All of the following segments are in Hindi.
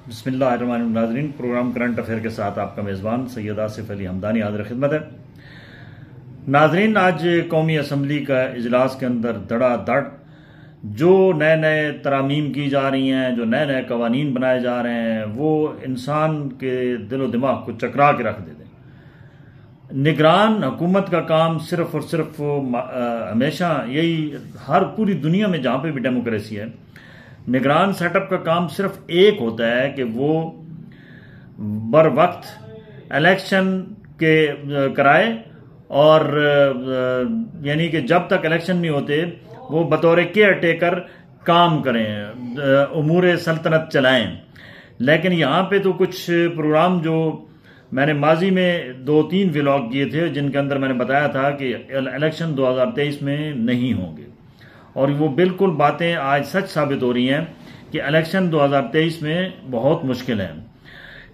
बिस्मिल्लाहिर्रहमानिर्रहीम। प्रोग्राम करंट अफेयर के साथ आपका मेज़बान सैयद आसिफ अली हमदानी हाज़िर खिदमत है। नाजरीन, आज कौमी असम्बली का इजलास के अंदर धड़ाधड़ जो नए नए तरामीम की जा रही हैं, जो नए नए कवानीन बनाए जा रहे हैं, वो इंसान के दिलो दिमाग को चकरा के रख देते हैं। निगरान हुकूमत का काम सिर्फ और सिर्फ हमेशा यही, हर पूरी दुनिया में जहाँ पे भी डेमोक्रेसी है, निगरान सेटअप का काम सिर्फ एक होता है कि वो बर वक्त इलेक्शन के कराए और यानी कि जब तक इलेक्शन नहीं होते वो बतौर केयर टेकर काम करें, उमूर सल्तनत चलाएं। लेकिन यहाँ पे तो कुछ प्रोग्राम जो मैंने माजी में 2-3 व्लॉग किए थे जिनके अंदर मैंने बताया था कि इलेक्शन 2023 में नहीं होंगे, और वो बिल्कुल बातें आज सच साबित हो रही हैं कि इलेक्शन 2023 में बहुत मुश्किल है।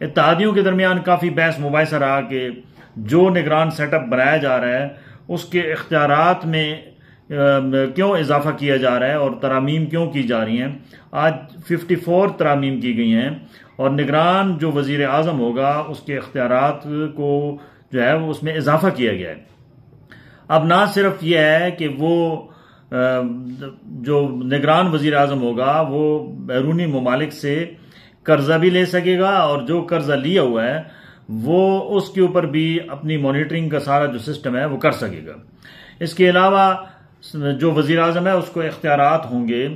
इत्तेहादियों के दरमियान काफ़ी बहस मुबाहिसा रहा कि जो निगरान सेटअप बनाया जा रहा है उसके इख्तियारात में क्यों इजाफा किया जा रहा है और तरामीम क्यों की जा रही हैं। आज 54 तरामीम की गई हैं और निगरान जो वजीर आज़म होगा उसके इख्तियारात को जो है वो उसमें इजाफा किया गया है। अब ना सिर्फ ये है कि वो जो निगरान वजीर आज़म होगा वो बैरूनी ममालिक से कर्जा भी ले सकेगा और जो कर्जा लिया हुआ है वो उसके ऊपर भी अपनी मॉनिटरिंग का सारा जो सिस्टम है वो कर सकेगा। इसके अलावा जो वजीर आज़म है उसको इख्तियारात होंगे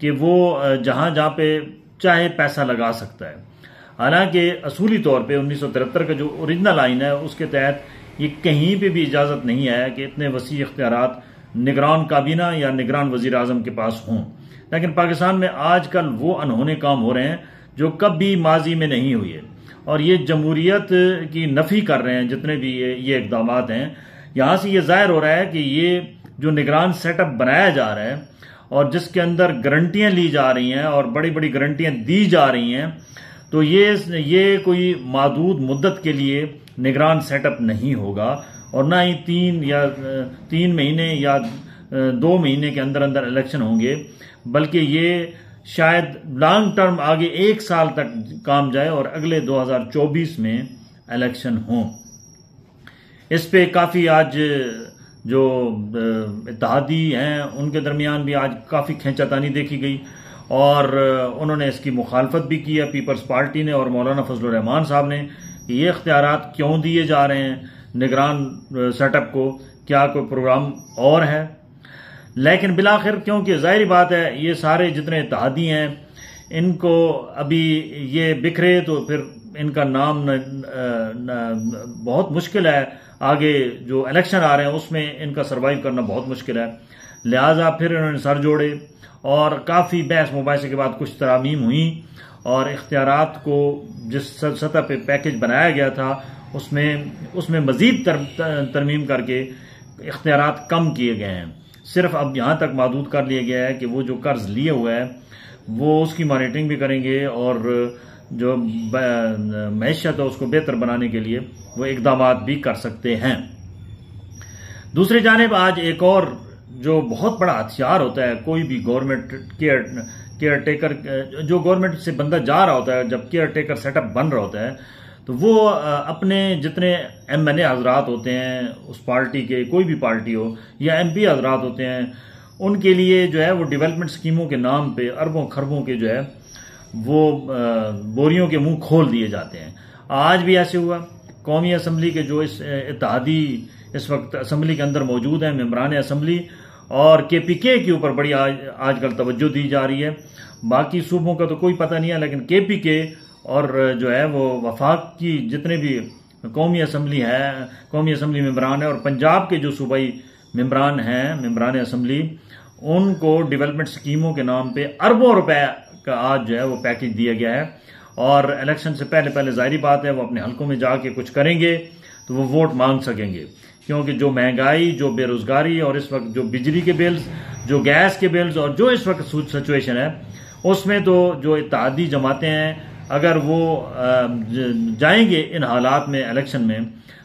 कि वो जहाँ जहाँ पे चाहे पैसा लगा सकता है। हालांकि असूली तौर पे 1973 का जो ओरिजिनल आइन है उसके तहत ये कहीं पे भी इजाज़त नहीं है कि इतने वसी इख्तियारात निगरान काबीना या निगरान वजीर आज़म के पास हों। लेकिन पाकिस्तान में आजकल वो अनहोने काम हो रहे हैं जो कभी माजी में नहीं हुए, और ये जमहूरियत की नफ़ी कर रहे हैं जितने भी ये इकदाम हैं। यहाँ से ये जाहिर हो रहा है कि ये जो निगरान सेटअप बनाया जा रहा है और जिसके अंदर गारंटियाँ ली जा रही हैं और बड़ी बड़ी गारंटियाँ दी जा रही हैं, तो ये कोई मादूद मुद्दत के लिए निगरान सेटअप नहीं होगा, और ना ही 3 महीने या 2 महीने के अंदर अंदर इलेक्शन होंगे, बल्कि ये शायद लॉन्ग टर्म आगे 1 साल तक काम जाए और अगले 2024 में इलेक्शन हों। इस पे काफ़ी आज जो इत्तेहादी हैं उनके दरमियान भी आज काफ़ी खींचातानी देखी गई और उन्होंने इसकी मुखालफत भी की है, पीपल्स पार्टी ने और मौलाना फजलुर रहमान साहब ने, कि ये इख्तियारात क्यों दिए जा रहे हैं निगरान सेटअप को, क्या कोई प्रोग्राम और है। लेकिन बिलाखिर क्योंकि जाहिर बात है ये सारे जितने इत्तेहादी हैं इनको अभी ये बिखरे तो फिर इनका नाम बहुत मुश्किल है, आगे जो इलेक्शन आ रहे हैं उसमें इनका सरवाइव करना बहुत मुश्किल है। लिहाजा फिर इन्होंने सर जोड़े और काफ़ी बहस मुबाहिसे के बाद कुछ तरामीम हुई और इख्तियारात को जिस सतह पे पैकेज बनाया गया था उसमें मजीद तरमीम करके इख्तियारात कम किए गए हैं। सिर्फ अब यहाँ तक महदूद कर लिया गया है कि वो जो कर्ज लिए हुआ है वो उसकी मॉनिटरिंग भी करेंगे और जो मैशत है उसको बेहतर बनाने के लिए वो इकदाम भी कर सकते हैं। दूसरी जानिब आज एक और जो बहुत बड़ा हथियार होता है कोई भी गवर्नमेंट केयर टेकर, जो गवर्नमेंट से बंदा जा रहा होता है, जब केयर टेकर सेटअप बन रहा होता है तो वो अपने जितने MNA हजरात होते हैं उस पार्टी के, कोई भी पार्टी हो, या MP हजरात होते हैं, उनके लिए जो है वो डेवलपमेंट स्कीमों के नाम पे अरबों खरबों के जो है वो बोरियों के मुंह खोल दिए जाते हैं। आज भी ऐसे हुआ। कौमी असम्बली के जो इस इत्तेहादी इस वक्त असम्बली के अंदर मौजूद हैं, मेंबरान असम्बली, और KPK के ऊपर बड़ी आजकल तवज्जो दी जा रही है। बाकी सूबों का तो कोई पता नहीं है, लेकिन KPK और जो है वो वफाक की जितने भी कौमी असम्बली मेंबरान है और पंजाब के जो सूबाई मेंबरान हैं, मेंबरान असम्बली, उनको डेवलपमेंट स्कीमों के नाम पे अरबों रुपए का आज जो है वो पैकेज दिया गया है। और इलेक्शन से पहले जाहिर बात है वो अपने हलकों में जाके कुछ करेंगे तो वो वोट मांग सकेंगे, क्योंकि जो महंगाई, जो बेरोजगारी और इस वक्त जो बिजली के बिल्स, जो गैस के बिल्स और जो इस वक्त सिचुएशन है उसमें तो जो इत्तेहादी जमातें हैं अगर वो जाएंगे इन हालात में इलेक्शन में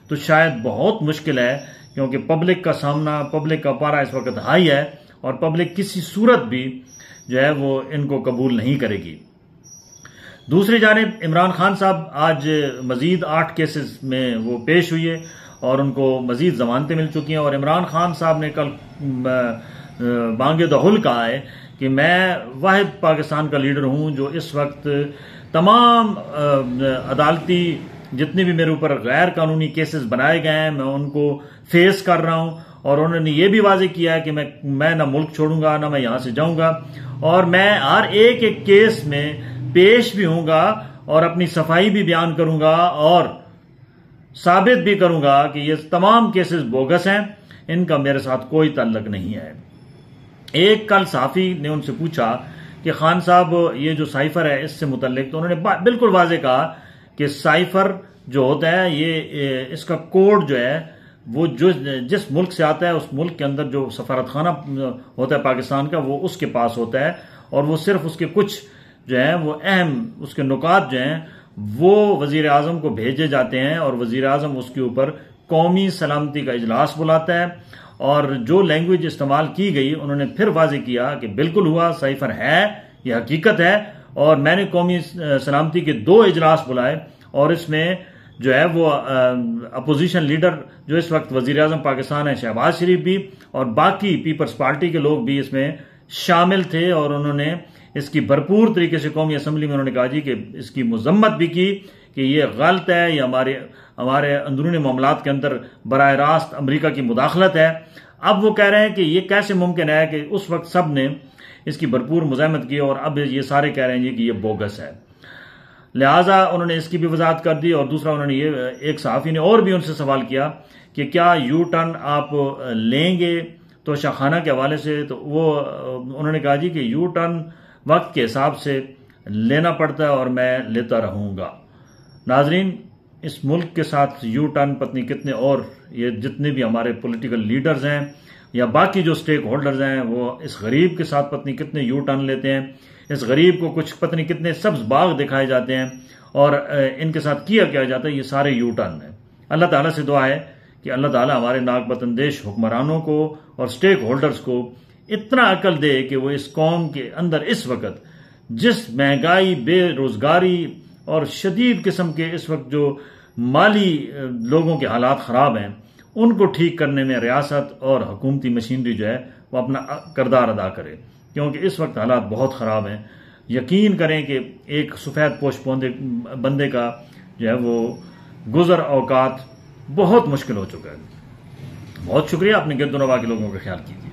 तो शायद बहुत मुश्किल है, क्योंकि पब्लिक का पारा इस वक्त हाई है और पब्लिक किसी सूरत भी जो है वो इनको कबूल नहीं करेगी। दूसरी जानिब इमरान खान साहब आज मजीद 8 केसेस में वो पेश हुई है और उनको मजीद जमानतें मिल चुकी हैं। और इमरान खान साहब ने कल बांगे दहुल कहा है कि मैं वाहिद पाकिस्तान का लीडर हूं जो इस वक्त तमाम अदालती जितने भी मेरे ऊपर गैर कानूनी केसेस बनाए गए हैं मैं उनको फेस कर रहा हूं। और उन्होंने ये भी वाजे किया है कि मैं ना मुल्क छोड़ूंगा ना मैं यहां से जाऊंगा और मैं हर एक केस में पेश भी होऊंगा और अपनी सफाई भी बयान करूंगा और साबित भी करूंगा कि ये तमाम केसेस बोगस हैं, इनका मेरे साथ कोई ताल्लुक नहीं है। एक कल सहाफी ने उनसे पूछा कि खान साहब ये जो साइफर है इससे मुतल्लिक, तो उन्होंने बिल्कुल वाजे कहा कि साइफर जो होता है ये इसका कोड जो है वो जो जिस मुल्क से आता है उस मुल्क के अंदर जो सफारत खाना होता है पाकिस्तान का वो उसके पास होता है और वो सिर्फ उसके कुछ जो है वो अहम उसके नुकात जो हैं वो वजीर आजम को भेजे जाते हैं और वजीर आजम उसके ऊपर कौमी सलामती का इजलास बुलाता है। और जो लैंग्वेज इस्तेमाल की गई उन्होंने फिर वाजे किया कि बिल्कुल हुआ, साइफर है, यह हकीकत है और मैंने कौमी सलामती के 2 इजलास बुलाए और इसमें जो है वो अपोजिशन लीडर जो इस वक्त वजीर आजम पाकिस्तान है शहबाज शरीफ भी और बाकी पीपल्स पार्टी के लोग भी इसमें शामिल थे और उन्होंने इसकी भरपूर तरीके से कौमी असम्बली में उन्होंने कहा जी कि इसकी मजम्मत भी की कि ये गलत है, ये हमारे अंदरूनी मामलात के अंदर बराह रास्त अमरीका की मुदाखलत है। अब वो कह रहे हैं कि ये कैसे मुमकिन है कि उस वक्त सब ने इसकी भरपूर मुज़ाहमत की और अब ये सारे कह रहे हैं जी कि ये बोगस है। लिहाजा उन्होंने इसकी भी वजाहत कर दी। और दूसरा उन्होंने ये एक सहाफ़ी ने और भी उनसे सवाल किया कि क्या यू टर्न आप लेंगे तो शाखाना के हवाले से, तो वो उन्होंने कहा जी कि यू टर्न वक्त के हिसाब से लेना पड़ता है और मैं लेता रहूंगा। नाजरीन, इस मुल्क के साथ यू टर्न पत्नी कितने और ये जितने भी हमारे पॉलिटिकल लीडर्स हैं या बाकी जो स्टेक होल्डर्स हैं वो इस गरीब के साथ पत्नी कितने यू टर्न लेते हैं। इस गरीब को कुछ पत्नी कितने सब्ज बाग दिखाए जाते हैं और इनके साथ किया क्या जाता है, ये सारे यू टर्न है। अल्लाह ताला से दुआ है कि अल्लाह ताला हमारे नाक बतनदेश हुक्मरानों को और स्टेक होल्डर्स को इतना अकल दे कि वो इस कौम के अंदर इस वक्त जिस महंगाई, बेरोजगारी और शदीद किस्म के इस वक्त जो माली लोगों के हालात खराब हैं उनको ठीक करने में रियासत और हुकूमती मशीनरी जो है वो अपना किरदार अदा करे, क्योंकि इस वक्त हालात बहुत खराब हैं। यकीन करें कि एक सफेद पोश बंदे का जो है वो गुजर औकात बहुत मुश्किल हो चुका है। बहुत शुक्रिया, अपने गिरदोनवा के लोगों का ख्याल कीजिए।